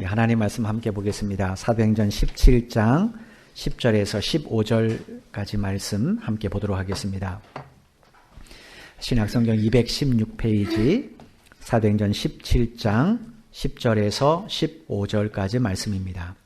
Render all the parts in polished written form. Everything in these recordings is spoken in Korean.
하나님 말씀 함께 보겠습니다. 사도행전 17장 10절에서 15절까지 말씀 함께 보도록 하겠습니다. 신약성경 216페이지 사도행전 17장 10절에서 15절까지 말씀입니다.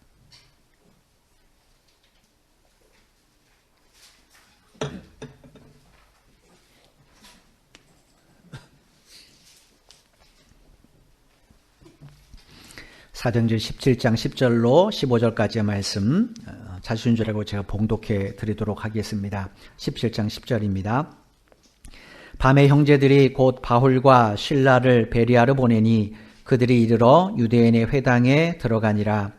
사도행전 17장 10절로 15절까지의 말씀 찾으신 줄 알고 제가 봉독해 드리도록 하겠습니다. 17장 10절입니다. 밤에 형제들이 곧 바울과 실라를 베레아로 보내니 그들이 이르러 유대인의 회당에 들어가니라.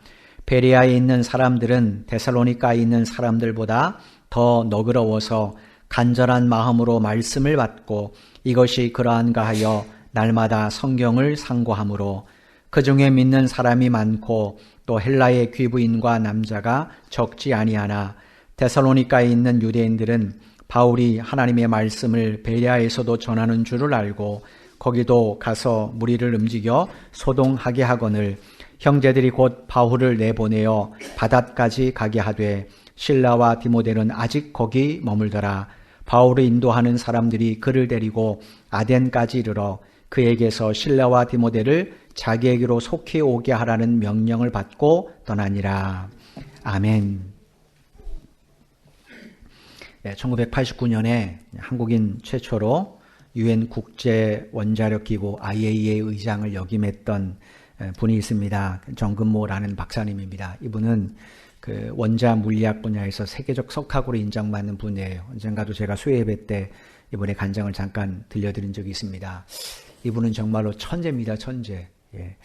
베레아에 있는 사람들은 데살로니가에 있는 사람들보다 더 너그러워서 간절한 마음으로 말씀을 받고 이것이 그러한가 하여 날마다 성경을 상고하므로 그 중에 믿는 사람이 많고 또 헬라의 귀부인과 남자가 적지 아니하나 데살로니가에 있는 유대인들은 바울이 하나님의 말씀을 베레아에서도 전하는 줄을 알고 거기도 가서 무리를 움직여 소동하게 하거늘 형제들이 곧 바울을 내보내어 바닷까지 가게 하되 실라와 디모데는 아직 거기 머물더라. 바울을 인도하는 사람들이 그를 데리고 아덴까지 이르러 그에게서 실라와 디모데를 자기에게로 속히 오게 하라는 명령을 받고 떠나니라. 아멘. 1989년에 한국인 최초로 UN 국제원자력기구 IAEA 의장을 역임했던 분이 있습니다. 정근모라는 박사님입니다. 이분은 그 원자 물리학 분야에서 세계적 석학으로 인정받는 분이에요. 언젠가도 제가 수요예배 때 이분의 간증을 잠깐 들려드린 적이 있습니다. 이분은 정말로 천재입니다. 천재. 예.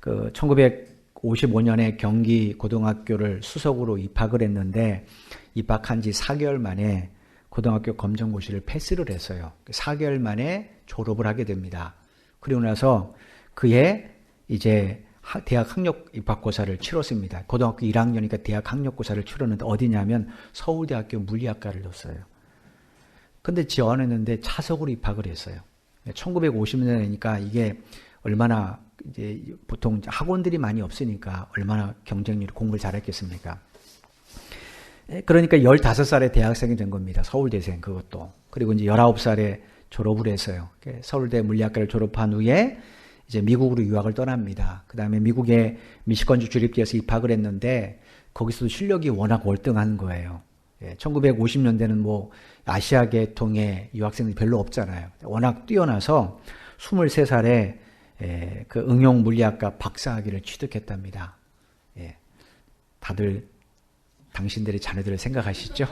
1955년에 경기 고등학교를 수석으로 입학을 했는데 입학한 지 4개월 만에 고등학교 검정고시를 패스를 했어요. 4개월 만에 졸업을 하게 됩니다. 그리고 나서 그해 이제 대학 학력 입학고사를 치렀습니다. 고등학교 1학년이니까 대학 학력고사를 치렀는데 어디냐면 서울대학교 물리학과를 넣었어요. 근데 지원했는데 차석으로 입학을 했어요. 1950년이니까 이게 얼마나 이제 보통 학원들이 많이 없으니까 얼마나 경쟁률이 공부를 잘했겠습니까? 그러니까 15살에 대학생이 된 겁니다. 서울대생 그것도. 그리고 이제 19살에 졸업을 했어요. 서울대 물리학과를 졸업한 후에 이제 미국으로 유학을 떠납니다. 그 다음에 미국의 미시건주 주립대에서 입학을 했는데 거기서도 실력이 워낙 월등한 거예요. 1950년대는 뭐 아시아 계통의 유학생들이 별로 없잖아요. 워낙 뛰어나서 23살에 그 응용물리학과 박사학위를 취득했답니다. 다들 당신들의 자녀들을 생각하시죠?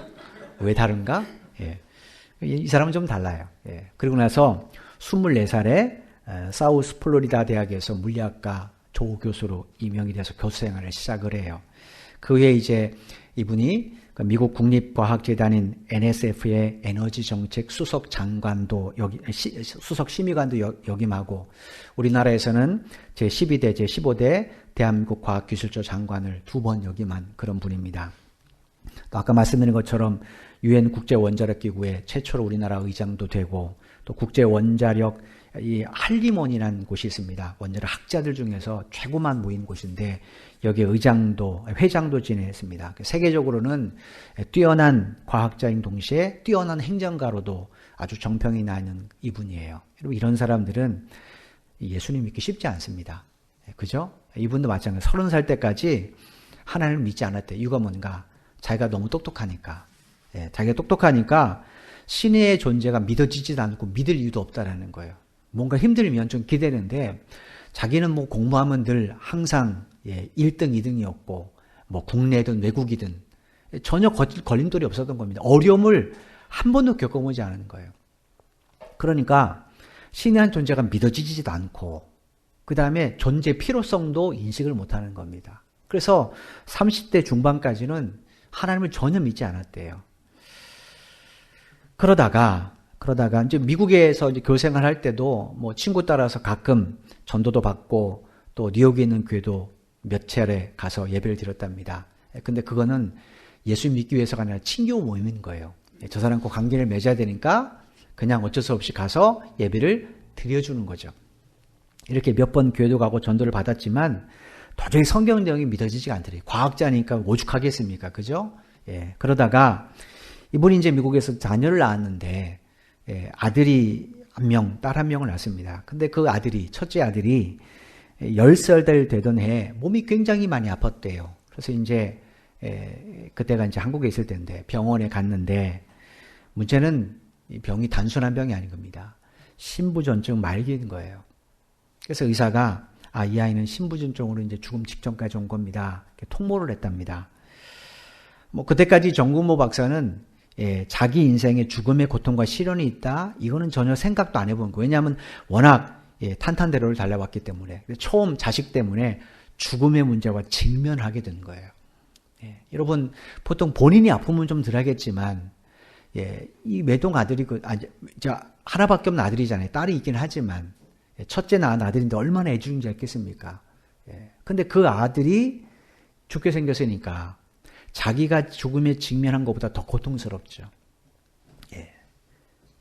왜 다른가? 이 사람은 좀 달라요. 그리고 나서 24살에 사우스 플로리다 대학에서 물리학과 조교수로 임명이 돼서 교수 생활을 시작을 해요. 그 후에 이제 이분이 미국 국립과학재단인 NSF의 에너지 정책 수석 장관도 수석 심의관도 역임하고 우리나라에서는 제12대, 제15대 대한민국 과학기술조 장관을 2번 역임한 그런 분입니다. 또 아까 말씀드린 것처럼 UN 국제원자력기구의 최초로 우리나라 의장도 되고 또 국제원자력 이 할리몬이라는 곳이 있습니다. 원자력 학자들 중에서 최고만 모인 곳인데 여기에 회장도 지냈습니다. 세계적으로는 뛰어난 과학자인 동시에 뛰어난 행정가로도 아주 정평이 나는 이분이에요. 그리고 이런 사람들은 예수님 믿기 쉽지 않습니다. 그죠? 이분도 마찬가지로 30살 때까지 하나님을 믿지 않았대요. 이유가 뭔가? 자기가 너무 똑똑하니까. 자기가 똑똑하니까 신의 존재가 믿어지지도 않고 믿을 이유도 없다라는 거예요. 뭔가 힘들면 좀 기대는데 자기는 뭐 공부하면 늘 항상 1등, 2등이었고 뭐 국내든 외국이든 전혀 걸림돌이 없었던 겁니다. 어려움을 한 번도 겪어보지 않은 거예요. 그러니까 신의 한 존재가 믿어지지도 않고 그 다음에 존재 필요성도 인식을 못하는 겁니다. 그래서 30대 중반까지는 하나님을 전혀 믿지 않았대요. 그러다가 이제 미국에서 이제 교생을 할 때도 뭐 친구 따라서 가끔 전도도 받고 또 뉴욕에 있는 교회도 몇 차례 가서 예배를 드렸답니다. 근데 그거는 예수 믿기 위해서가 아니라 친교 모임인 거예요. 저 사람과 관계를 맺어야 되니까 그냥 어쩔 수 없이 가서 예배를 드려주는 거죠. 이렇게 몇 번 교회도 가고 전도를 받았지만 도저히 성경 내용이 믿어지지가 않더래요. 과학자니까 오죽하겠습니까? 그죠? 예. 그러다가 이분이 이제 미국에서 자녀를 낳았는데, 예, 아들이 한 명, 딸 한 명을 낳습니다. 근데 그 아들이, 첫째 아들이 10살 되던 해에 몸이 굉장히 많이 아팠대요. 그래서 이제, 그때가 이제 한국에 있을 때인데 병원에 갔는데 문제는 이 병이 단순한 병이 아닌 겁니다. 신부전증 말기인 거예요. 그래서 의사가 이 아이는 신부전증으로 이제 죽음 직전까지 온 겁니다. 이렇게 통보를 했답니다. 뭐 그때까지 정구모 박사는 자기 인생에 죽음의 고통과 시련이 있다. 이거는 전혀 생각도 안 해본 거예요. 왜냐하면 워낙 탄탄대로를 달려왔기 때문에 처음 자식 때문에 죽음의 문제와 직면하게 된 거예요. 여러분 보통 본인이 아프면 좀 덜 하겠지만 이 외동 아들이 하나밖에 없는 아들이잖아요. 딸이 있긴 하지만 첫째 낳은 아들인데 얼마나 애주는지 알겠습니까? 근데 그 아들이 죽게 생겼으니까 자기가 죽음에 직면한 것보다 더 고통스럽죠.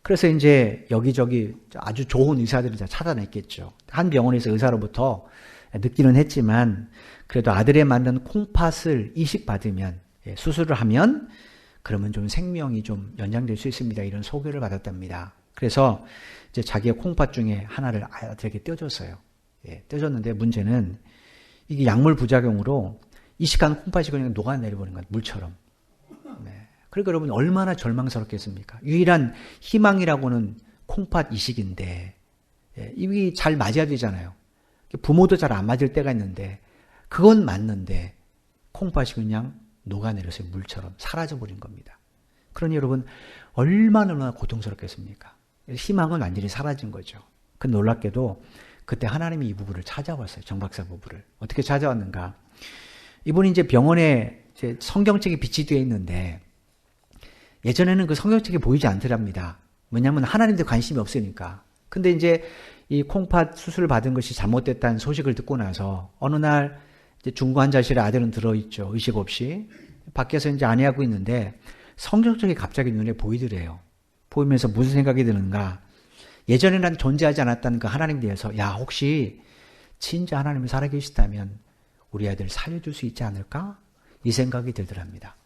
그래서 이제 여기저기 아주 좋은 의사들을 다 찾아냈겠죠. 한 병원에서 의사로부터 늦기는 했지만 그래도 아들에 맞는 콩팥을 이식받으면 수술을 하면 그러면 좀 생명이 좀 연장될 수 있습니다. 이런 소개를 받았답니다. 그래서 이제 자기의 콩팥 중에 하나를 아들에게 떼어줬어요. 떼어줬는데 문제는 이게 약물 부작용으로 이식한 콩팥이 그냥 녹아내려버린 거예요. 물처럼. 그러니까 여러분 얼마나 절망스럽겠습니까? 유일한 희망이라고는 콩팥 이식인데 이게 잘 맞아야 되잖아요. 부모도 잘 안 맞을 때가 있는데 그건 맞는데 콩팥이 그냥 녹아내려서 물처럼 사라져버린 겁니다. 그러니 여러분 얼마나 고통스럽겠습니까? 희망은 완전히 사라진 거죠. 그 놀랍게도 그때 하나님이 이 부부를 찾아왔어요. 정 박사 부부를. 어떻게 찾아왔는가? 이분이 이제 병원에 이제 성경책이 비치되어 있는데 예전에는 그 성경책이 보이지 않더랍니다. 왜냐하면 하나님한테 관심이 없으니까. 근데 이제 이 콩팥 수술을 받은 것이 잘못됐다는 소식을 듣고 나서 어느 날 이제 중환자실에 아들은 들어있죠. 의식 없이. 밖에서 이제 아내하고 있는데 성경책이 갑자기 눈에 보이더래요. 보이면서 무슨 생각이 드는가? 예전에는 존재하지 않았다는 그 하나님에 대해서 혹시 진짜 하나님이 살아계시다면 우리 아들 살려줄 수 있지 않을까? 이 생각이 들더랍니다.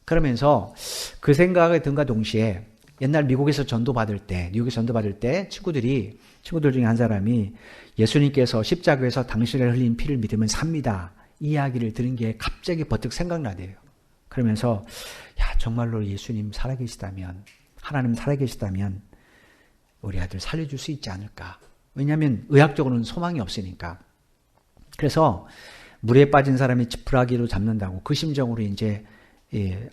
그러면서 그 생각이 든과 동시에 옛날 미국에서 전도받을 때, 뉴욕에서 전도받을 때 친구들 중에 한 사람이 예수님께서 십자가에서 당신을 흘린 피를 믿으면 삽니다. 이 이야기를 들은 게 갑자기 버뜩 생각나대요. 그러면서 정말로 예수님 살아계시다면, 하나님 살아계시다면 우리 아들 살려줄 수 있지 않을까. 왜냐하면 의학적으로는 소망이 없으니까. 그래서 물에 빠진 사람이 지푸라기로 잡는다고 그 심정으로 이제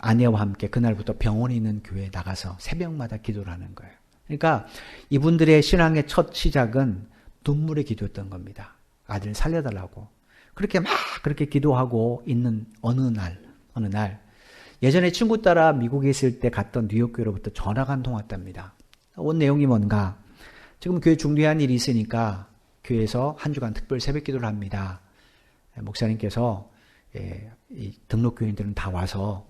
아내와 함께 그날부터 병원에 있는 교회에 나가서 새벽마다 기도를 하는 거예요. 그러니까 이분들의 신앙의 첫 시작은 눈물의 기도였던 겁니다. 아들 살려달라고. 그렇게 기도하고 있는 어느 날 예전에 친구 따라 미국에 있을 때 갔던 뉴욕 교회로부터 전화가 한 통 왔답니다. 온 내용이 뭔가? 지금 교회 중대한 일이 있으니까 교회에서 한 주간 특별 새벽 기도를 합니다. 목사님께서 이 등록 교인들은 다 와서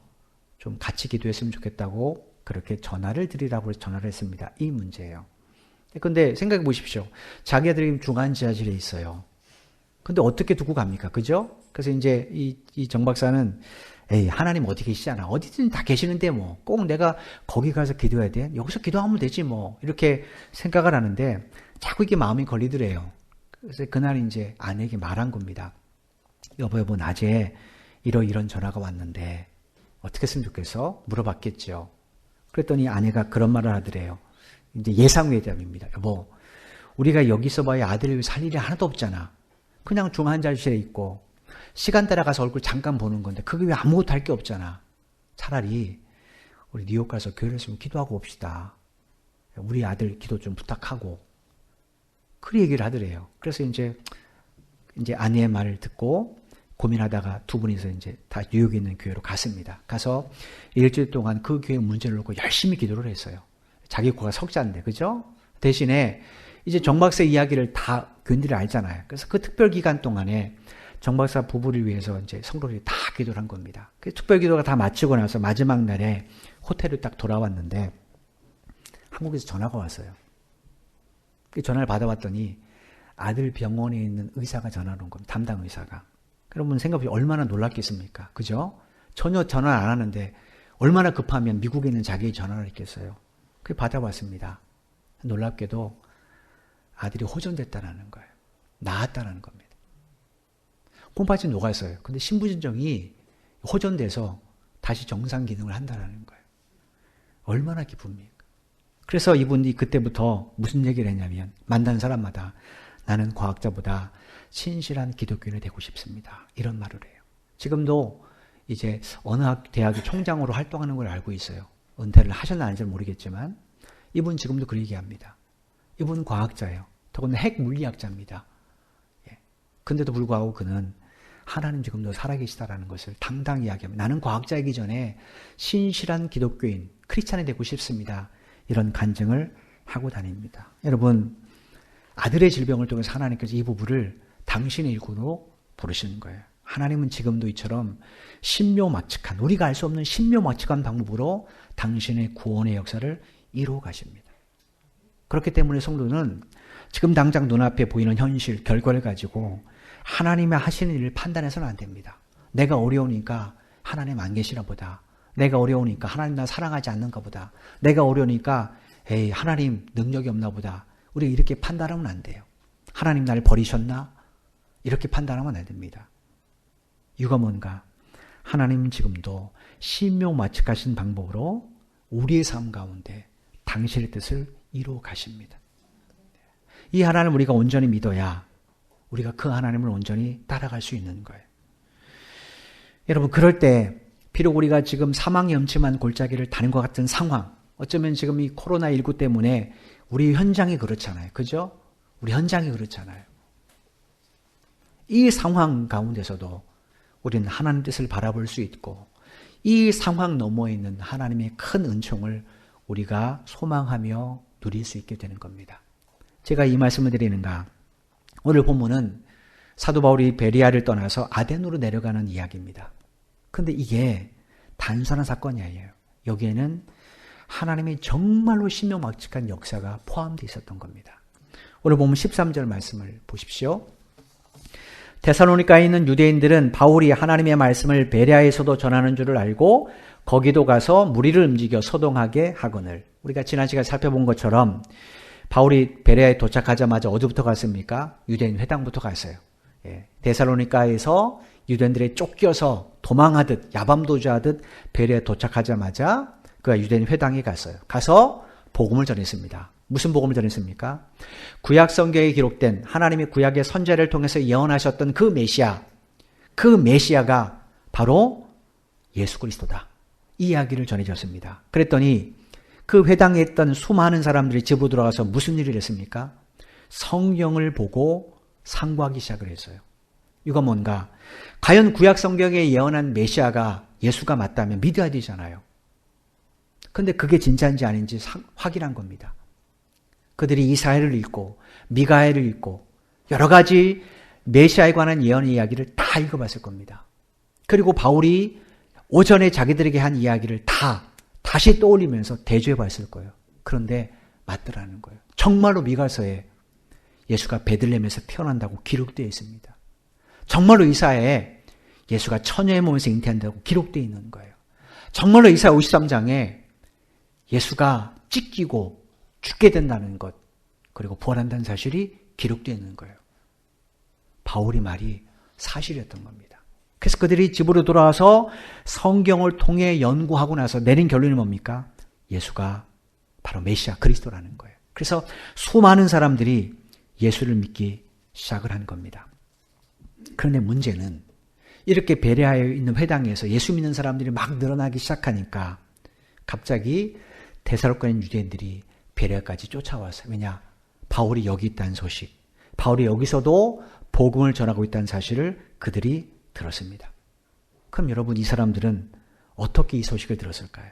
좀 같이 기도했으면 좋겠다고 그렇게 전화를 드리라고 해서 전화를 했습니다. 이 문제예요. 근데 생각해 보십시오. 자기 아들이 중환 지하실에 있어요. 근데 어떻게 두고 갑니까? 그죠? 그래서 이제 이 정 박사는 하나님 어디 계시잖아. 어디든 다 계시는데 뭐 꼭 내가 거기 가서 기도해야 돼? 여기서 기도하면 되지 뭐. 이렇게 생각을 하는데 자꾸 이게 마음이 걸리더래요. 그래서 그날 이제 아내에게 말한 겁니다. 여보 낮에 이런 전화가 왔는데 어떻게 했으면 좋겠어? 물어봤겠죠. 그랬더니 아내가 그런 말을 하더래요. 이제 예상 외답입니다. 여보, 우리가 여기서 봐야 아들을 살 일이 하나도 없잖아. 그냥 중환자실에 있고 시간 따라가서 얼굴 잠깐 보는 건데 그게 왜 아무것도 할 게 없잖아. 차라리 우리 뉴욕 가서 교회를 했으면 기도하고 옵시다. 우리 아들 기도 좀 부탁하고. 그리 얘기를 하더래요. 그래서 이제 아내의 말을 듣고 고민하다가 두 분이서 이제 다 뉴욕에 있는 교회로 갔습니다. 가서 일주일 동안 그 교회 문제를 놓고 열심히 기도를 했어요. 자기 코가 석자인데, 그죠? 대신에 이제 정 박사 이야기를 다 교인들이 알잖아요. 그래서 그 특별 기간 동안에 정 박사 부부를 위해서 이제 성도들이 다 기도를 한 겁니다. 그 특별 기도가 다 마치고 나서 마지막 날에 호텔을 딱 돌아왔는데 한국에서 전화가 왔어요. 그 전화를 받아왔더니 아들 병원에 있는 의사가 전화를 온 겁니다. 담당 의사가. 여러분 생각해보세요. 얼마나 놀랐겠습니까? 그죠? 전혀 전화 안 하는데 얼마나 급하면 미국에 있는 자기의 전화를 했겠어요. 그게 받아봤습니다. 놀랍게도 아들이 호전됐다는 거예요. 나았다는 겁니다. 콩팥이 녹았어요. 근데 신부진정이 호전돼서 다시 정상 기능을 한다는 거예요. 얼마나 기쁩니까? 그래서 이분이 그때부터 무슨 얘기를 했냐면 만난 사람마다 나는 과학자보다 신실한 기독교인이 되고 싶습니다. 이런 말을 해요. 지금도 이제 어느 대학의 총장으로 활동하는 걸 알고 있어요. 은퇴를 하셨나 아닌지 모르겠지만 이분 지금도 그 얘기합니다. 이분 과학자예요. 더군다나 핵 물리학자입니다. 예. 근데도 불구하고 그는 하나님 지금도 살아계시다라는 것을 당당히 이야기합니다. 나는 과학자이기 전에 신실한 기독교인, 크리스찬이 되고 싶습니다. 이런 간증을 하고 다닙니다. 여러분, 아들의 질병을 통해서 하나님께서 이 부부를 당신의 일꾼으로 부르시는 거예요. 하나님은 지금도 이처럼 신묘막측한, 우리가 알 수 없는 신묘막측한 방법으로 당신의 구원의 역사를 이루어 가십니다. 그렇기 때문에 성도는 지금 당장 눈앞에 보이는 현실, 결과를 가지고 하나님의 하시는 일을 판단해서는 안 됩니다. 내가 어려우니까 하나님 안 계시나 보다. 내가 어려우니까 하나님 나 사랑하지 않는가 보다. 내가 어려우니까 에이 하나님 능력이 없나 보다. 우리가 이렇게 판단하면 안 돼요. 하나님 나를 버리셨나? 이렇게 판단하면 안 됩니다. 이유가 뭔가? 하나님은 지금도 신묘막측하신 방법으로 우리의 삶 가운데 당신의 뜻을 이루어 가십니다. 이 하나님을 우리가 온전히 믿어야 우리가 그 하나님을 온전히 따라갈 수 있는 거예요. 여러분, 그럴 때 비록 우리가 지금 사망의 음침한 골짜기를 다닌 것 같은 상황, 어쩌면 지금 이 코로나19 때문에 우리 현장이 그렇잖아요. 그죠? 우리 현장이 그렇잖아요. 이 상황 가운데서도 우리는 하나님 뜻을 바라볼 수 있고 이 상황 너머에 있는 하나님의 큰 은총을 우리가 소망하며 누릴 수 있게 되는 겁니다. 제가 이 말씀을 드리는가? 오늘 본문은 사도 바울이 베리아를 떠나서 아덴으로 내려가는 이야기입니다. 그런데 이게 단순한 사건이 아니에요. 여기에는 하나님의 정말로 신묘막측한 역사가 포함되어 있었던 겁니다. 오늘 보면 13절 말씀을 보십시오. 데살로니가에 있는 유대인들은 바울이 하나님의 말씀을 베레아에서도 전하는 줄을 알고 거기도 가서 무리를 움직여 소동하게 하거늘. 우리가 지난 시간에 살펴본 것처럼 바울이 베레아에 도착하자마자 어디부터 갔습니까? 유대인 회당부터 갔어요. 예. 데살로니가에서 유대인들에 쫓겨서 도망하듯 야밤도주하듯 베레아에 도착하자마자 그가 유대인 회당에 갔어요. 가서 복음을 전했습니다. 무슨 복음을 전했습니까? 구약 성경에 기록된 하나님의 구약의 선지자를 통해서 예언하셨던 그 메시아가 바로 예수 그리스도다. 이 이야기를 전해줬습니다. 그랬더니 그 회당에 있던 수많은 사람들이 집으로 들어가서 무슨 일을 했습니까? 성경을 보고 상고하기 시작을 했어요. 이거 뭔가? 과연 구약 성경에 예언한 메시아가 예수가 맞다면 믿어야 되잖아요. 근데 그게 진짜인지 아닌지 확인한 겁니다. 그들이 이사야를 읽고 미가야를 읽고 여러 가지 메시아에 관한 예언 이야기를 다 읽어봤을 겁니다. 그리고 바울이 오전에 자기들에게 한 이야기를 다시 떠올리면서 대조해봤을 거예요. 그런데 맞더라는 거예요. 정말로 미가서에 예수가 베들레헴에서 태어난다고 기록되어 있습니다. 정말로 이사야에 예수가 처녀의 몸에서 잉태한다고 기록되어 있는 거예요. 정말로 이사야 53장에 예수가 찢기고 죽게 된다는 것, 그리고 부활한다는 사실이 기록되어 있는 거예요. 바울의 말이 사실이었던 겁니다. 그래서 그들이 집으로 돌아와서 성경을 통해 연구하고 나서 내린 결론이 뭡니까? 예수가 바로 메시아 그리스도라는 거예요. 그래서 수많은 사람들이 예수를 믿기 시작을 한 겁니다. 그런데 문제는 이렇게 베레아에 있는 회당에서 예수 믿는 사람들이 막 늘어나기 시작하니까 갑자기 데살로니가에 있는 유대인들이 베레아까지 쫓아왔어요. 왜냐? 바울이 여기 있다는 소식, 바울이 여기서도 복음을 전하고 있다는 사실을 그들이 들었습니다. 그럼 여러분, 이 사람들은 어떻게 이 소식을 들었을까요?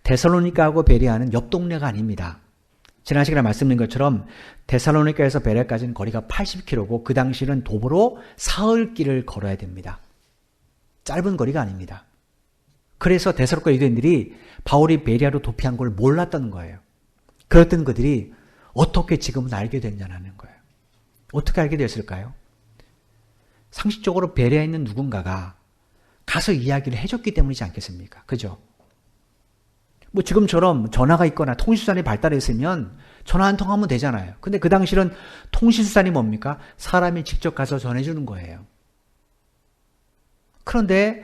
데살로니가하고 베레아는 옆 동네가 아닙니다. 지난 시간에 말씀드린 것처럼 데살로니가에서 베레아까지는 거리가 80km고 그 당시는 도보로 사흘길을 걸어야 됩니다. 짧은 거리가 아닙니다. 그래서 데살로니가 유대인들이 바울이 베레아로 도피한 걸 몰랐던 거예요. 그랬던 그들이 어떻게 지금은 알게 됐냐는 거예요. 어떻게 알게 됐을까요? 상식적으로 베레아에 있는 누군가가 가서 이야기를 해줬기 때문이지 않겠습니까? 그죠? 뭐 지금처럼 전화가 있거나 통신수단이 발달했으면 전화 한 통 하면 되잖아요. 근데 그 당시는 통신수단이 뭡니까? 사람이 직접 가서 전해주는 거예요. 그런데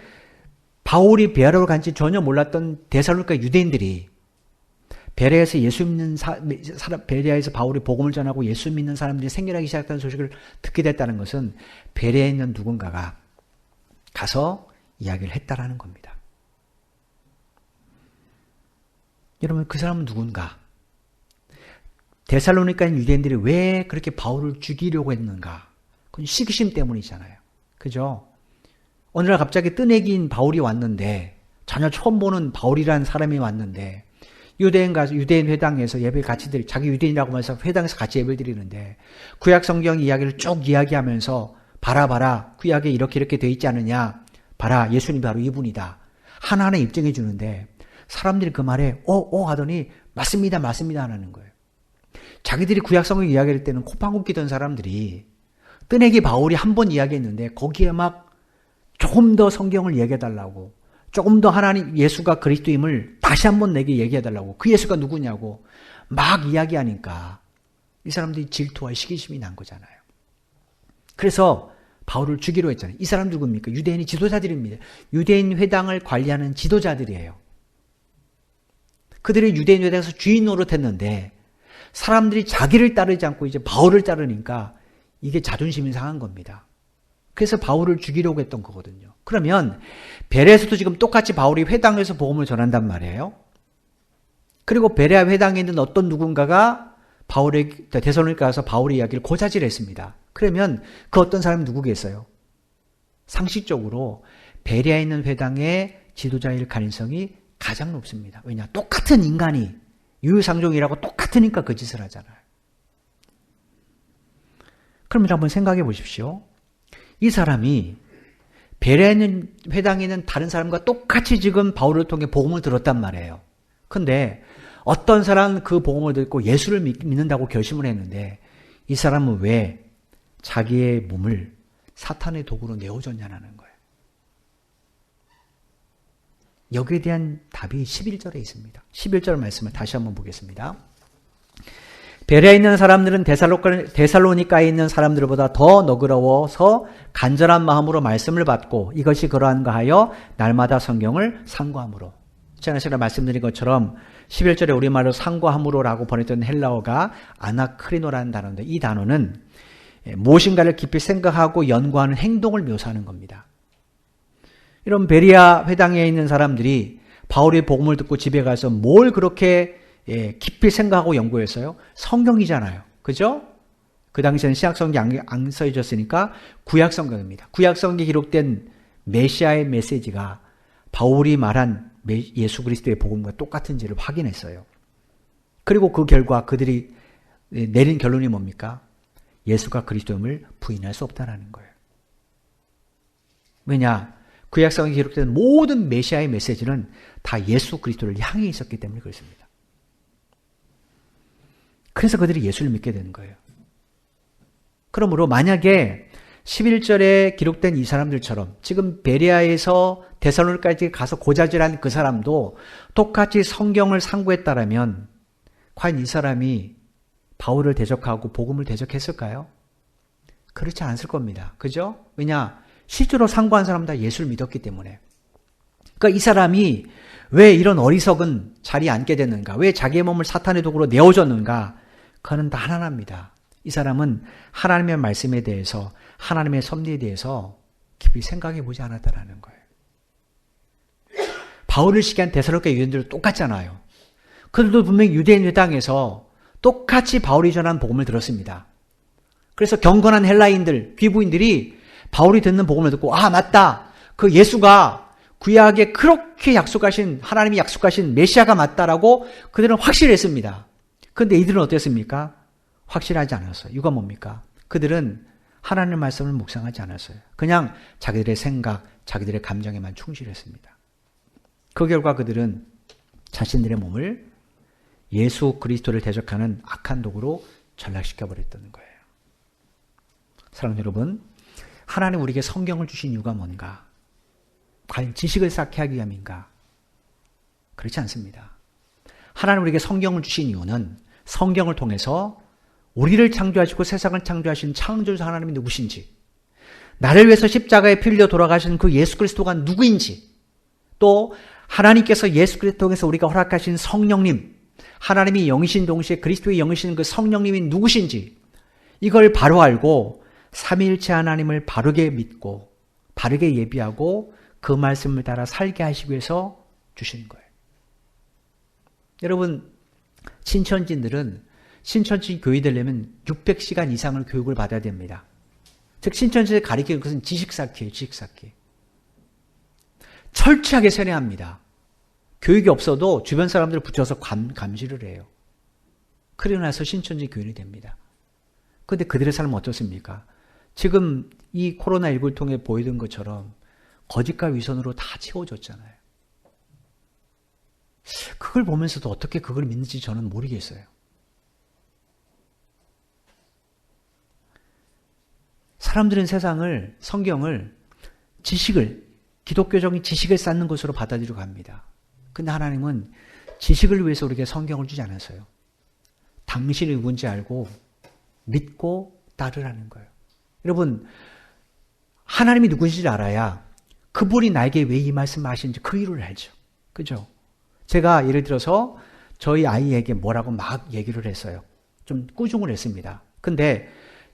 바울이 베레아로 간지 전혀 몰랐던 데살로니가 유대인들이 베레아에서 베레아에서 바울이 복음을 전하고 예수 믿는 사람들이 생겨나기 시작했다는 소식을 듣게 됐다는 것은 베레아에 있는 누군가가 가서 이야기를 했다라는 겁니다. 여러분, 그 사람은 누군가? 데살로니가 유대인들이 왜 그렇게 바울을 죽이려고 했는가? 그건 시기심 때문이잖아요. 그죠? 어느 날 갑자기 뜨내기인 바울이 왔는데, 전혀 처음 보는 바울이라는 사람이 왔는데, 유대인 회당에서 예배를 같이 자기 유대인이라고 해서 회당에서 같이 예배를 드리는데, 구약 성경 이야기를 쭉 이야기하면서, 봐라, 구약에 이렇게 돼 있지 않느냐? 봐라, 예수님 바로 이분이다. 하나하나 입증해 주는데, 사람들이 그 말에 하더니 맞습니다 하는 거예요. 자기들이 구약성경 이야기할 때는 코방울 끼던 사람들이 뜨내기 바울이 한 번 이야기했는데 거기에 막 조금 더 성경을 얘기해달라고, 조금 더 하나님 예수가 그리스도임을 다시 한 번 내게 얘기해달라고, 그 예수가 누구냐고 막 이야기하니까 이 사람들이 질투와 시기심이 난 거잖아요. 그래서 바울을 죽이려 했잖아요. 이 사람 누굽니까? 유대인이 지도자들입니다. 유대인 회당을 관리하는 지도자들이에요. 그들이 유대인 회당에서 주인 노릇했는데 사람들이 자기를 따르지 않고 이제 바울을 따르니까 이게 자존심이 상한 겁니다. 그래서 바울을 죽이려고 했던 거거든요. 그러면 베레아에서도 지금 똑같이 바울이 회당에서 복음을 전한단 말이에요. 그리고 베레아 회당에 있는 어떤 누군가가 데살로니가 가서 바울의 이야기를 고자질했습니다. 그러면 그 어떤 사람이 누구겠어요? 상식적으로 베레아에 있는 회당의 지도자일 가능성이 가장 높습니다. 왜냐? 똑같은 인간이 유유상종이라고 똑같으니까 그 짓을 하잖아요. 그러면 한번 생각해 보십시오. 이 사람이 베레아에 있는 회당에 있는 다른 사람과 똑같이 지금 바울을 통해 복음을 들었단 말이에요. 근데 어떤 사람은 그 복음을 듣고 예수를 믿는다고 결심을 했는데 이 사람은 왜 자기의 몸을 사탄의 도구로 내어줬냐는 거예요. 여기에 대한 답이 11절에 있습니다. 11절 말씀을 다시 한번 보겠습니다. 베레아에 있는 사람들은 데살로니가에 있는 사람들보다 더 너그러워서 간절한 마음으로 말씀을 받고 이것이 그러한가 하여 날마다 성경을 상고함으로. 지난 시간에 말씀드린 것처럼 11절에 우리말로 상고함으로라고 번역된 헬라어가 아나크리노라는 단어인데 이 단어는 무엇인가를 깊이 생각하고 연구하는 행동을 묘사하는 겁니다. 이런 베레아 회당에 있는 사람들이 바울의 복음을 듣고 집에 가서 뭘 그렇게 깊이 생각하고 연구했어요? 성경이잖아요. 그죠? 그 당시에는 신약성경이 안 써있었으니까 구약성경입니다. 구약성경에 기록된 메시아의 메시지가 바울이 말한 예수 그리스도의 복음과 똑같은지를 확인했어요. 그리고 그 결과 그들이 내린 결론이 뭡니까? 예수가 그리스도임을 부인할 수 없다는 거예요. 왜냐? 구약성경에 기록된 모든 메시아의 메시지는 다 예수 그리스도를 향해 있었기 때문에 그렇습니다. 그래서 그들이 예수를 믿게 되는 거예요. 그러므로 만약에 11절에 기록된 이 사람들처럼 지금 베레아에서 데살로니가까지 가서 고자질한 그 사람도 똑같이 성경을 상고했다라면 과연 이 사람이 바울을 대적하고 복음을 대적했을까요? 그렇지 않았을 겁니다. 그죠? 왜냐? 실제로 상고한 사람 다 예수를 믿었기 때문에. 그러니까 이 사람이 왜 이런 어리석은 자리에 앉게 됐는가? 왜 자기의 몸을 사탄의 도구로 내어줬는가? 그거는 다 하나입니다. 이 사람은 하나님의 말씀에 대해서 하나님의 섭리에 대해서 깊이 생각해 보지 않았다라는 거예요. 바울을 시기한 데살로니가 유대인들도 똑같잖아요. 그들도 분명히 유대인 회당에서 똑같이 바울이 전한 복음을 들었습니다. 그래서 경건한 헬라인들, 귀부인들이 바울이 듣는 복음을 듣고 맞다. 그 예수가 구약에 그렇게 약속하신 하나님이 약속하신 메시아가 맞다라고 그들은 확실했습니다. 그런데 이들은 어땠습니까? 확실하지 않았어요. 이유가 뭡니까? 그들은 하나님의 말씀을 묵상하지 않았어요. 그냥 자기들의 생각, 자기들의 감정에만 충실했습니다. 그 결과 그들은 자신들의 몸을 예수 그리스도를 대적하는 악한 도구로 전락시켜버렸다는 거예요. 사랑하는 여러분, 하나님 우리에게 성경을 주신 이유가 뭔가? 과연 지식을 쌓게 하기 위함인가? 그렇지 않습니다. 하나님 우리에게 성경을 주신 이유는 성경을 통해서 우리를 창조하시고 세상을 창조하신 창조주 하나님이 누구신지, 나를 위해서 십자가에 피 흘려 돌아가신 그 예수 그리스도가 누구인지, 또 하나님께서 예수 그리스도 통해서 우리가 허락하신 성령님, 하나님이 영이신 동시에 그리스도의 영이신 그 성령님이 누구신지, 이걸 바로 알고 삼위일체 하나님을 바르게 믿고 바르게 예비하고 그 말씀을 따라 살게 하시기 위해서 주신 거예요. 여러분, 신천지인들은 신천지 교회 되려면 600시간 이상을 교육을 받아야 됩니다. 즉 신천지를 가리키는 것은 지식 쌓기예요. 지식 쌓기. 철저하게 세뇌합니다. 교육이 없어도 주변 사람들을 붙여서 감시를 해요. 그러고 나서 신천지 교인이 됩니다. 그런데 그들의 삶은 어떻습니까? 지금 이 코로나19를 통해 보이던 것처럼 거짓과 위선으로 다 채워졌잖아요. 그걸 보면서도 어떻게 그걸 믿는지 저는 모르겠어요. 사람들은 세상을, 성경을, 지식을, 기독교적인 지식을 쌓는 것으로 받아들이고 갑니다. 근데 하나님은 지식을 위해서 우리에게 성경을 주지 않았어요. 당신이 누군지 알고 믿고 따르라는 거예요. 여러분, 하나님이 누군지를 알아야 그분이 나에게 왜 이 말씀을 하시는지 그 이유를 알죠. 그죠? 제가 예를 들어서 저희 아이에게 뭐라고 막 얘기를 했어요. 좀 꾸중을 했습니다. 근데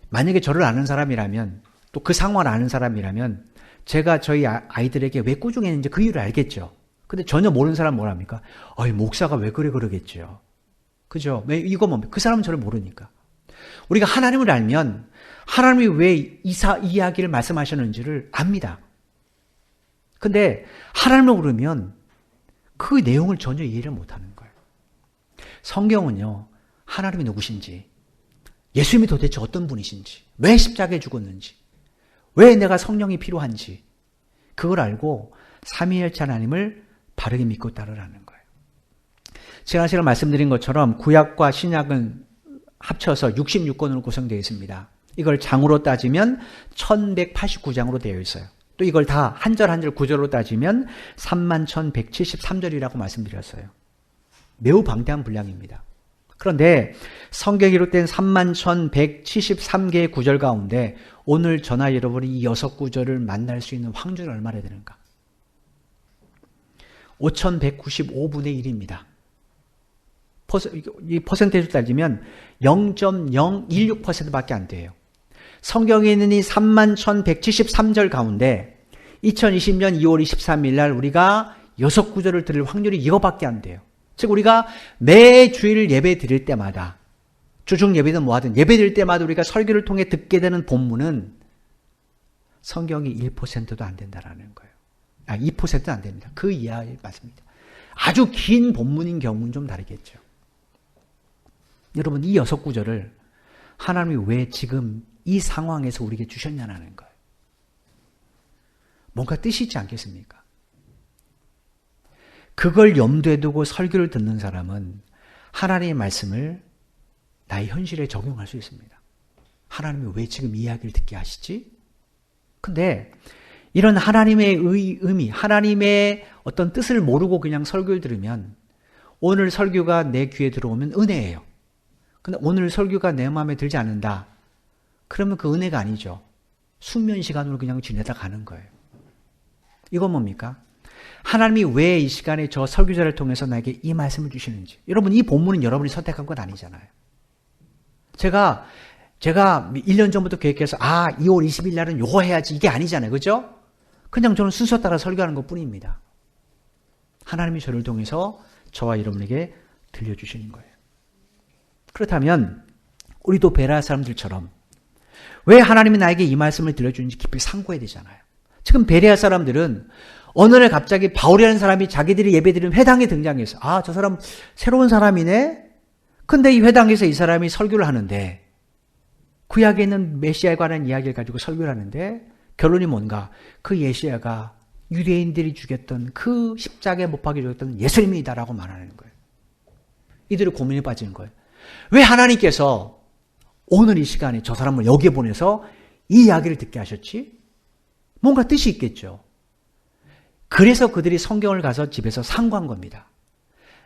만약에 저를 아는 사람이라면, 또 그 상황을 아는 사람이라면 제가 저희 아이들에게 왜 꾸중했는지 그 이유를 알겠죠. 근데 전혀 모르는 사람은 뭐랍니까? 목사가 왜 그러겠죠. 그죠? 왜 이거 뭡니까? 그 사람은 저를 모르니까. 우리가 하나님을 알면 하나님이 왜 이 이야기를 말씀하셨는지를 압니다. 근데 하나님을 모르면 그 내용을 전혀 이해를 못하는 거예요. 성경은요, 하나님이 누구신지, 예수님이 도대체 어떤 분이신지, 왜 십자가에 죽었는지, 왜 내가 성령이 필요한지, 그걸 알고 삼위일체 하나님을 바르게 믿고 따르라는 거예요. 지난 시간에 말씀드린 것처럼 구약과 신약은 합쳐서 66권으로 구성되어 있습니다. 이걸 장으로 따지면 1189장으로 되어 있어요. 또 이걸 다 한 절 한 절 구절로 따지면 31,173절이라고 말씀드렸어요. 매우 방대한 분량입니다. 그런데 성경에 기록된 31,173개의 구절 가운데 오늘 저나 여러분이 이 6구절을 만날 수 있는 확률이 얼마나 되는가? 5,195분의 1입니다. 이 퍼센테이지로 따지면 0.016%밖에 안 돼요. 성경에 있는 이 31,173절 가운데 2020년 2월 23일 날 우리가 6구절을 들을 확률이 이거밖에 안 돼요. 즉 우리가 매 주일 예배 드릴 때마다, 주중 예배든 뭐하든 예배 드릴 때마다 우리가 설교를 통해 듣게 되는 본문은 성경이 1%도 안 된다라는 거예요. 2%도 안 됩니다. 그 이하의 맞습니다. 아주 긴 본문인 경우는 좀 다르겠죠. 여러분, 이 6구절을 하나님이 왜 지금 이 상황에서 우리에게 주셨냐는 거예요. 뭔가 뜻이 있지 않겠습니까? 그걸 염두에 두고 설교를 듣는 사람은 하나님의 말씀을 나의 현실에 적용할 수 있습니다. 하나님이 왜 지금 이 이야기를 듣게 하시지? 근데 이런 하나님의 의미, 하나님의 어떤 뜻을 모르고 그냥 설교를 들으면 오늘 설교가 내 귀에 들어오면 은혜예요. 근데 오늘 설교가 내 마음에 들지 않는다. 그러면 그 은혜가 아니죠. 숙면 시간으로 그냥 지내다 가는 거예요. 이건 뭡니까? 하나님이 왜 이 시간에 저 설교자를 통해서 나에게 이 말씀을 주시는지. 여러분, 이 본문은 여러분이 선택한 건 아니잖아요. 제가 1년 전부터 계획해서 2월 20일 날은 요거 해야지 이게 아니잖아요. 그죠? 그냥 저는 순서 따라 설교하는 것 뿐입니다. 하나님이 저를 통해서 저와 여러분에게 들려주시는 거예요. 그렇다면 우리도 베레아 사람들처럼 왜 하나님이 나에게 이 말씀을 들려주는지 깊이 상고해야 되잖아요. 지금 베레아 사람들은 어느 날 갑자기 바울이라는 사람이 자기들이 예배드리는 회당에 등장해서 저 사람 새로운 사람이네? 근데 이 회당에서 이 사람이 설교를 하는데 구약에 있는 메시아에 관한 이야기를 가지고 설교를 하는데 결론이 뭔가? 그 메시아가 유대인들이 죽였던 그 십자가에 못 박혀 죽였던 예수님이다라고 말하는 거예요. 이들이 고민에 빠지는 거예요. 왜 하나님께서 오늘 이 시간에 저 사람을 여기에 보내서 이 이야기를 듣게 하셨지? 뭔가 뜻이 있겠죠. 그래서 그들이 성경을 가서 집에서 상고한 겁니다.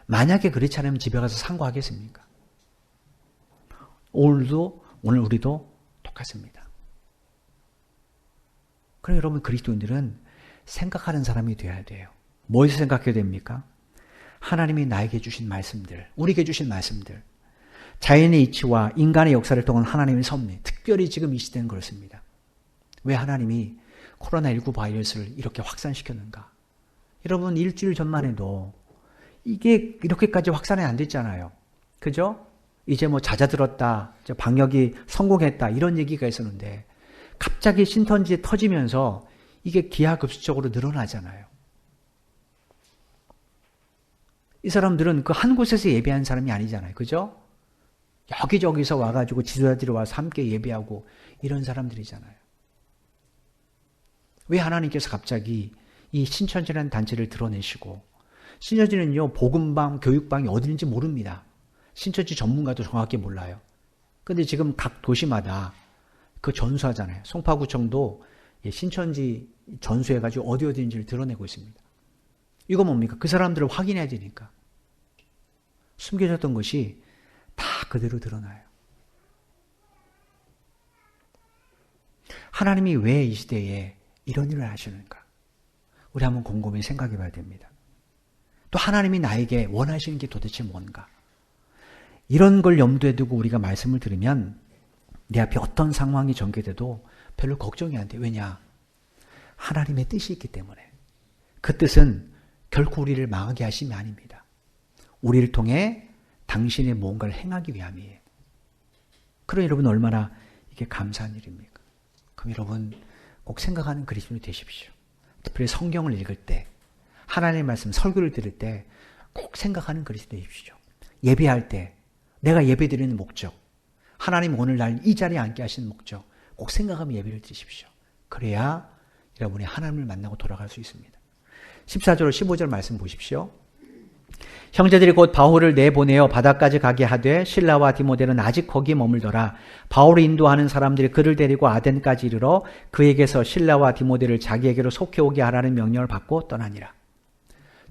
만약에 그렇지 않으면 집에 가서 상고하겠습니까? 오늘 우리도 똑같습니다. 그럼 여러분, 그리스도인들은 생각하는 사람이 되어야 돼요. 뭐에서 생각해야 됩니까? 하나님이 나에게 주신 말씀들, 우리에게 주신 말씀들, 자연의 이치와 인간의 역사를 통한 하나님의 섭리, 특별히 지금 이 시대는 그렇습니다. 왜 하나님이 코로나19 바이러스를 이렇게 확산시켰는가? 여러분, 일주일 전만 해도 이게 이렇게까지 확산이 안 됐잖아요. 그죠? 이제 뭐 잦아들었다, 방역이 성공했다, 이런 얘기가 있었는데 갑자기 신천지에 터지면서 이게 기하급수적으로 늘어나잖아요. 이 사람들은 그 한 곳에서 예배한 사람이 아니잖아요. 그죠? 여기저기서 와가지고 지도자들이 와서 함께 예배하고 이런 사람들이잖아요. 왜 하나님께서 갑자기 이 신천지라는 단체를 드러내시고, 신천지는요, 복음방, 교육방이 어디인지 모릅니다. 신천지 전문가도 정확히 몰라요. 근데 지금 각 도시마다 그 전수하잖아요. 송파구청도 신천지 전수해가지고 어디인지를 드러내고 있습니다. 이거 뭡니까? 그 사람들을 확인해야 되니까. 숨겨졌던 것이 다 그대로 드러나요. 하나님이 왜 이 시대에 이런 일을 하시는가? 우리 한번 곰곰이 생각해 봐야 됩니다. 또 하나님이 나에게 원하시는 게 도대체 뭔가? 이런 걸 염두에 두고 우리가 말씀을 들으면 내 앞에 어떤 상황이 전개돼도 별로 걱정이 안 돼. 왜냐? 하나님의 뜻이 있기 때문에. 그 뜻은 결코 우리를 망하게 하심이 아닙니다. 우리를 통해 당신의 뭔가를 행하기 위함이에요. 그럼 여러분, 얼마나 이게 감사한 일입니까? 그럼 여러분, 꼭 생각하는 그리스도인이 되십시오. 특별히 성경을 읽을 때, 하나님의 말씀 설교를 들을 때 꼭 생각하는 그리스도인이 되십시오. 예배할 때 내가 예배드리는 목적, 하나님 오늘 날 이 자리에 앉게 하시는 목적 꼭 생각하며 예배를 드리십시오. 그래야 여러분이 하나님을 만나고 돌아갈 수 있습니다. 14절 15절 말씀 보십시오. 형제들이 곧 바울을 내보내어 바다까지 가게 하되 실라와 디모데는 아직 거기에 머물더라. 바울이 인도하는 사람들이 그를 데리고 아덴까지 이르러 그에게서 실라와 디모데를 자기에게로 속해 오게 하라는 명령을 받고 떠나니라.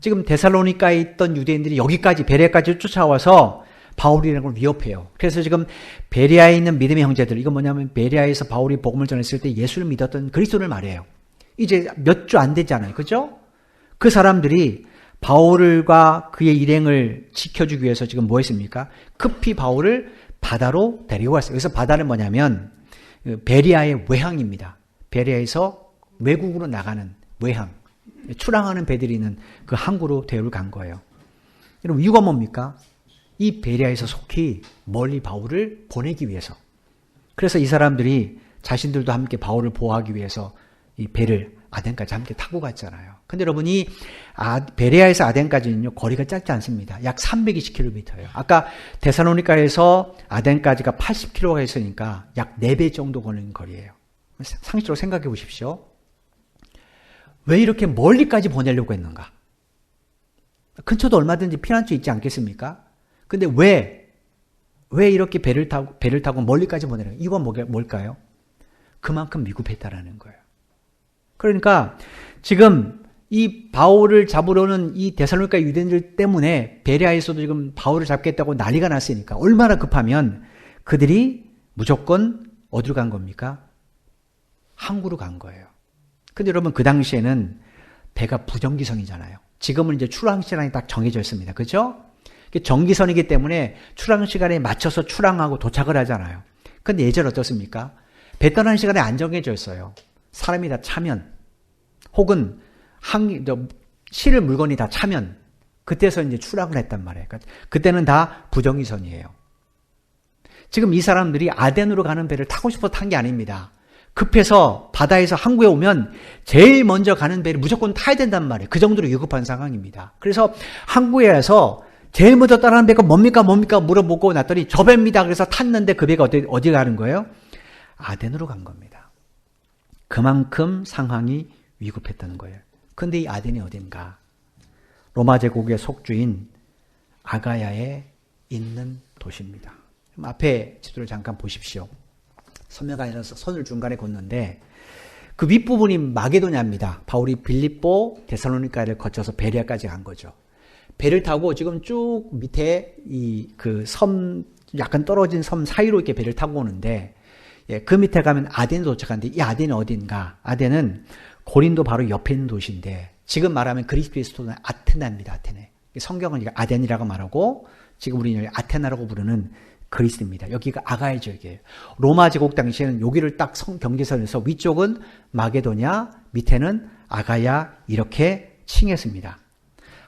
지금 데살로니가에 있던 유대인들이 여기까지, 베레아까지 쫓아와서 바울이라는 걸 위협해요. 그래서 지금 베레아에 있는 믿음의 형제들, 이건 뭐냐면 베레아에서 바울이 복음을 전했을 때 예수를 믿었던 그리스도를 말해요. 이제 몇 주 안 되잖아요. 그죠? 그 사람들이 바울과 그의 일행을 지켜주기 위해서 지금 뭐 했습니까? 급히 바울을 바다로 데려왔어요. 그래서 바다는 뭐냐면 베레아의 외항입니다. 베레아에서 외국으로 나가는 외항, 출항하는 배들이 있는 그 항구로 데려올 간 거예요. 여러분, 이유가 뭡니까? 이 베레아에서 속히 멀리 바울을 보내기 위해서. 그래서 이 사람들이 자신들도 함께 바울을 보호하기 위해서 이 배를 아덴까지 함께 타고 갔잖아요. 근데 여러분이 베레아에서 아덴까지는요, 거리가 짧지 않습니다. 약 320km예요. 아까 데살로니가에서 아덴까지가 80km가 있으니까 약 4배 정도 걸리는 거리예요. 상식적으로 생각해 보십시오. 왜 이렇게 멀리까지 보내려고 했는가? 근처도 얼마든지 피난처 있지 않겠습니까? 근데 왜 이렇게 배를 타고 멀리까지 보내는가? 이유가 뭘까요? 그만큼 미급했다라는 거예요. 그러니까 지금 이 바울을 잡으려는 이 데살로니가 유대인들 때문에 베레아에서도 지금 바울을 잡겠다고 난리가 났으니까 얼마나 급하면 그들이 무조건 어디로 간 겁니까? 항구로 간 거예요. 근데 여러분, 그 당시에는 배가 부정기선이잖아요. 지금은 이제 출항 시간이 딱 정해져 있습니다. 그죠? 정기선이기 때문에 출항 시간에 맞춰서 출항하고 도착을 하잖아요. 근데 예전 어떻습니까? 배 떠나는 시간에 안 정해져 있어요. 사람이 다 차면, 혹은 실을 물건이 다 차면, 그때서 이제 출항을 했단 말이에요. 그때는 다 부정기선이에요. 지금 이 사람들이 아덴으로 가는 배를 타고 싶어서 탄 게 아닙니다. 급해서 바다에서 항구에 오면 제일 먼저 가는 배를 무조건 타야 된단 말이에요. 그 정도로 위급한 상황입니다. 그래서 항구에서 제일 먼저 따라하는 배가 뭡니까 물어보고 났더니 저 배입니다. 그래서 탔는데 그 배가 어디 가는 거예요? 아덴으로 간 겁니다. 그만큼 상황이 위급했다는 거예요. 근데 이 아덴이 어딘가? 로마 제국의 속주인 아가야에 있는 도시입니다. 앞에 지도를 잠깐 보십시오. 선명가 아니라서 선을 중간에 걷는데 그 윗부분이 마게도냐입니다. 바울이 빌립보, 데살로니가를 거쳐서 베레아까지 간 거죠. 배를 타고 지금 쭉 밑에 그 섬, 약간 떨어진 섬 사이로 이렇게 배를 타고 오는데, 예, 그 밑에 가면 아덴에 도착하는데, 이 아덴이 어딘가? 아덴은 고린도 바로 옆에 있는 도시인데, 지금 말하면 그리스도의 수도는 아테나입니다. 아테네. 성경은 이거 아덴이라고 말하고, 지금 우리는 아테나라고 부르는 그리스입니다. 여기가 아가의 지역이에요. 로마 제국 당시에는 여기를 딱 경계선에서 위쪽은 마게도냐, 밑에는 아가야 이렇게 칭했습니다.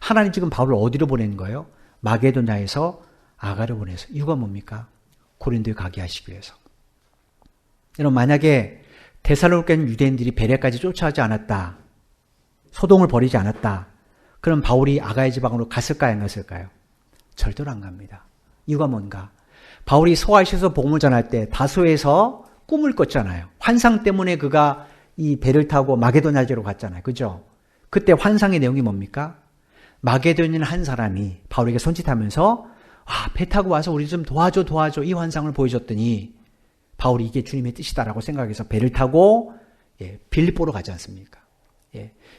하나님 지금 바울을 어디로 보내는 거예요? 마게도냐에서 아가를 보내서. 이유가 뭡니까? 고린도에 가게 하시기 위해서. 여러분, 만약에 데살로니가 있는 유대인들이 베레아까지 쫓아오지 않았다, 소동을 벌이지 않았다, 그럼 바울이 아가야 지방으로 갔을까요? 안 갔을까요? 절대로 안 갑니다. 이유가 뭔가? 바울이 소아시아에서 복음을 전할 때 다소에서 꿈을 꿨잖아요. 환상 때문에 그가 이 배를 타고 마게도냐지로 갔잖아요. 그죠? 그때 환상의 내용이 뭡니까? 마게도냐인 한 사람이 바울에게 손짓하면서 배 타고 와서 우리 좀 도와줘 이 환상을 보여줬더니 바울이 이게 주님의 뜻이다라고 생각해서 배를 타고 빌립보로 가지 않습니까?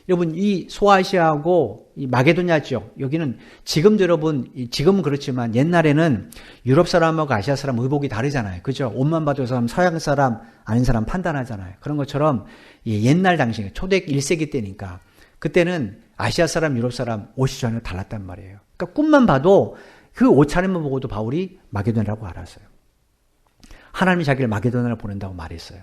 여러분, 이 소아시아하고 이 마게도냐 지역, 여기는 지금도 여러분, 지금은 그렇지만 옛날에는 유럽 사람하고 아시아 사람 의복이 다르잖아요. 그죠? 옷만 봐도 사람, 서양 사람, 아닌 사람 판단하잖아요. 그런 것처럼 옛날 당시에 초대 1세기 때니까 그때는 아시아 사람, 유럽 사람 옷이 전혀 달랐단 말이에요. 그러니까 꿈만 봐도 그 옷차림만 보고도 바울이 마게도냐라고 알았어요. 하나님이 자기를 마게도냐로 보낸다고 말했어요.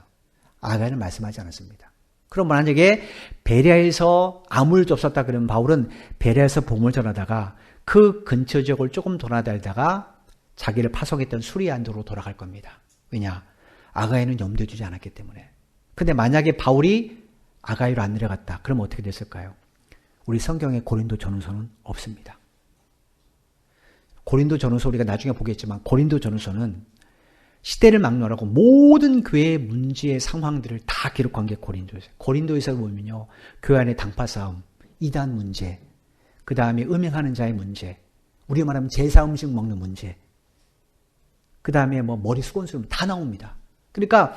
아가야는 말씀하지 않았습니다. 그럼 만약에 베레아에서 아무 일도 없었다 그러면 바울은 베레아에서 복음을 전하다가 그 근처 지역을 조금 돌아다니다가 자기를 파송했던 수리안도로 돌아갈 겁니다. 왜냐? 아가야는 염두에 두지 않았기 때문에. 근데 만약에 바울이 아가야로 안 내려갔다. 그럼 어떻게 됐을까요? 우리 성경에 고린도 전후서는 없습니다. 고린도 전후서 우리가 나중에 보겠지만 고린도 전후서는 시대를 막론하고 모든 교회의 문제의 상황들을 다 기록한 게 고린도에서. 고린도에서 보면요, 교회 안의 당파 싸움, 이단 문제, 그 다음에 음행하는 자의 문제, 우리 말하면 제사 음식 먹는 문제, 그 다음에 뭐 머리 수건수는 다 나옵니다. 그러니까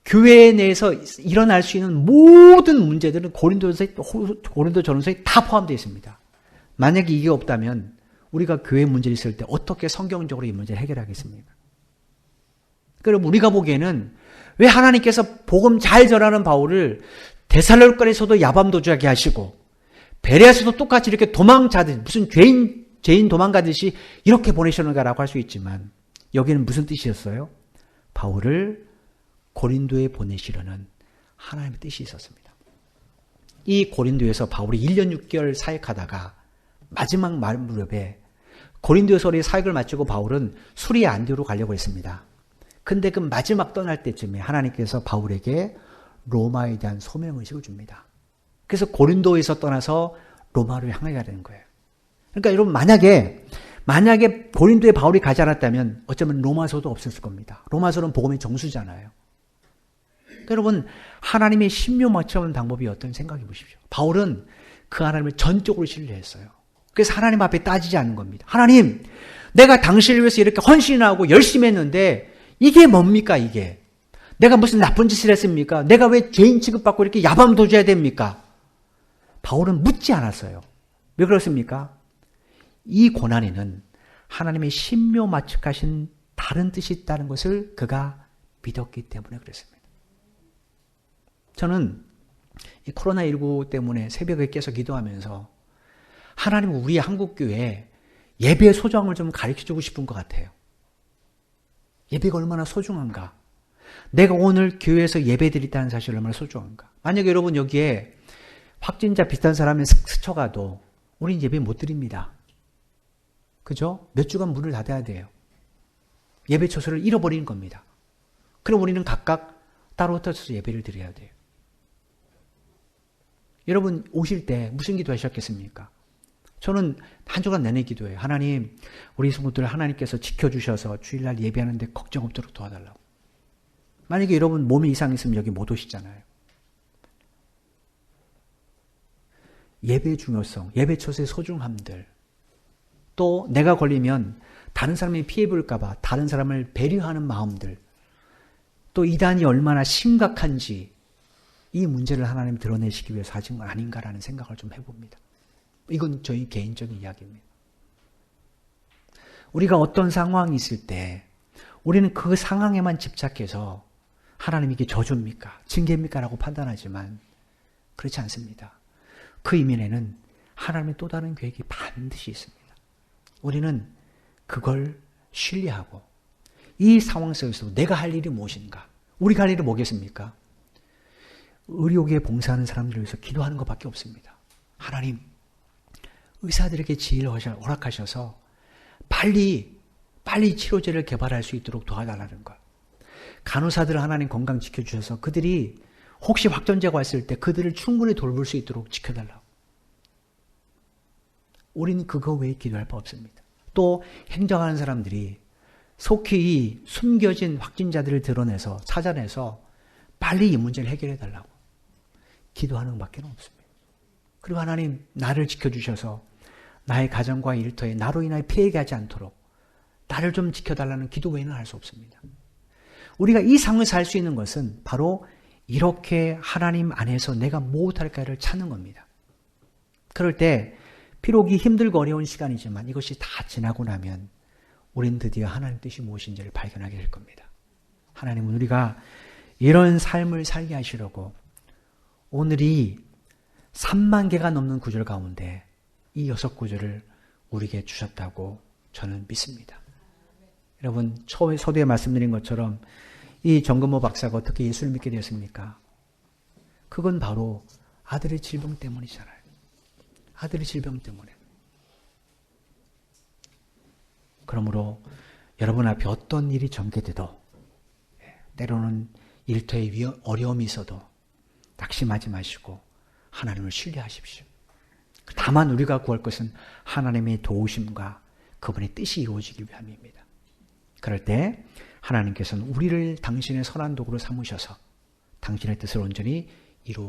교회 내에서 일어날 수 있는 모든 문제들은 고린도 전후서에 다 포함되어 있습니다. 만약에 이게 없다면 우리가 교회 문제를 있을 때 어떻게 성경적으로 이 문제를 해결하겠습니까? 그럼 우리가 보기에는 왜 하나님께서 복음 잘 전하는 바울을 데살로니가에서도 야밤도주하게 하시고 베레아에서도 똑같이 이렇게 도망자듯이 무슨 죄인 도망가듯이 이렇게 보내셨는가라고 할 수 있지만 여기는 무슨 뜻이었어요? 바울을 고린도에 보내시려는 하나님의 뜻이 있었습니다. 이 고린도에서 바울이 1년 6개월 사역하다가 마지막 말 무렵에 고린도에서 사역을 마치고 바울은 수리 안디오로 가려고 했습니다. 근데 그 마지막 떠날 때쯤에 하나님께서 바울에게 로마에 대한 소명의식을 줍니다. 그래서 고린도에서 떠나서 로마로 향하게 되는 거예요. 그러니까 여러분, 만약에 고린도에 바울이 가지 않았다면 어쩌면 로마서도 없었을 겁니다. 로마서는 복음의 정수잖아요. 그러니까 여러분, 하나님의 신묘 맞춰온 방법이 어떤 생각해 보십시오. 바울은 그 하나님을 전적으로 신뢰했어요. 그래서 하나님 앞에 따지지 않는 겁니다. 하나님, 내가 당신을 위해서 이렇게 헌신하고 열심히 했는데 이게 뭡니까 이게? 내가 무슨 나쁜 짓을 했습니까? 내가 왜 죄인 취급받고 이렇게 야밤도주해야 됩니까? 바울은 묻지 않았어요. 왜 그렇습니까? 이 고난에는 하나님의 신묘마측하신 다른 뜻이 있다는 것을 그가 믿었기 때문에 그랬습니다. 저는 이 코로나19 때문에 새벽에 깨서 기도하면서 하나님은 우리 한국교회에 예배의 소중함을 좀 가르쳐주고 싶은 것 같아요. 예배가 얼마나 소중한가. 내가 오늘 교회에서 예배드린다는 사실이 얼마나 소중한가. 만약에 여러분 여기에 확진자 비슷한 사람이 스쳐가도 우리는 예배 못 드립니다. 그죠? 몇 주간 문을 닫아야 돼요. 예배 처소를 잃어버리는 겁니다. 그럼 우리는 각각 따로 흩어져서 예배를 드려야 돼요. 여러분 오실 때 무슨 기도 하셨겠습니까? 저는 한 주간 내내 기도해요. 하나님, 우리 성도들을 하나님께서 지켜주셔서 주일날 예배하는데 걱정 없도록 도와달라고. 만약에 여러분 몸에 이상이 있으면 여기 못 오시잖아요. 예배의 중요성, 예배 처소의 소중함들, 또 내가 걸리면 다른 사람이 피해 볼까 봐 다른 사람을 배려하는 마음들, 또 이단이 얼마나 심각한지 이 문제를 하나님 드러내시기 위해서 하신 건 아닌가라는 생각을 좀 해봅니다. 이건 저희 개인적인 이야기입니다. 우리가 어떤 상황이 있을 때 우리는 그 상황에만 집착해서 하나님이 이게 저주입니까? 징계입니까? 라고 판단하지만 그렇지 않습니다. 그 이면에는 하나님의 또 다른 계획이 반드시 있습니다. 우리는 그걸 신뢰하고 이 상황 속에서 내가 할 일이 무엇인가? 우리가 할 일이 뭐겠습니까? 의료계에 봉사하는 사람들을 위해서 기도하는 것밖에 없습니다. 하나님, 의사들에게 지혜를 허락하셔서 빨리 치료제를 개발할 수 있도록 도와달라는 것. 간호사들을 하나님 건강 지켜주셔서 그들이 혹시 확진자가 왔을 때 그들을 충분히 돌볼 수 있도록 지켜달라고. 우리는 그거 외에 기도할 바 없습니다. 또 행정하는 사람들이 속히 이 숨겨진 확진자들을 드러내서 찾아내서 빨리 이 문제를 해결해 달라고 기도하는 것밖에 없습니다. 그리고 하나님 나를 지켜주셔서 나의 가정과 일터에 나로 인하여 피해가 하지 않도록 나를 좀 지켜달라는 기도 외에는 할 수 없습니다. 우리가 이 상황에서 할 수 있는 것은 바로 이렇게 하나님 안에서 내가 무엇할까를 찾는 겁니다. 그럴 때 비록 이 힘들고 어려운 시간이지만 이것이 다 지나고 나면 우리는 드디어 하나님 뜻이 무엇인지를 발견하게 될 겁니다. 하나님은 우리가 이런 삶을 살게 하시려고 오늘이 3만 개가 넘는 구절 가운데 이 6구절을 우리에게 주셨다고 저는 믿습니다. 여러분 서두에 말씀드린 것처럼 이 정근모 박사가 어떻게 예수를 믿게 되었습니까? 그건 바로 아들의 질병 때문이잖아요. 아들의 질병 때문에. 그러므로 여러분 앞에 어떤 일이 전개돼도 때로는 일터에 어려움이 있어도 낙심하지 마시고 하나님을 신뢰하십시오. 다만 우리가 구할 것은 하나님의 도우심과 그분의 뜻이 이루어지기 위함입니다. 그럴 때 하나님께서는 우리를 당신의 선한 도구로 삼으셔서 당신의 뜻을 온전히 이루어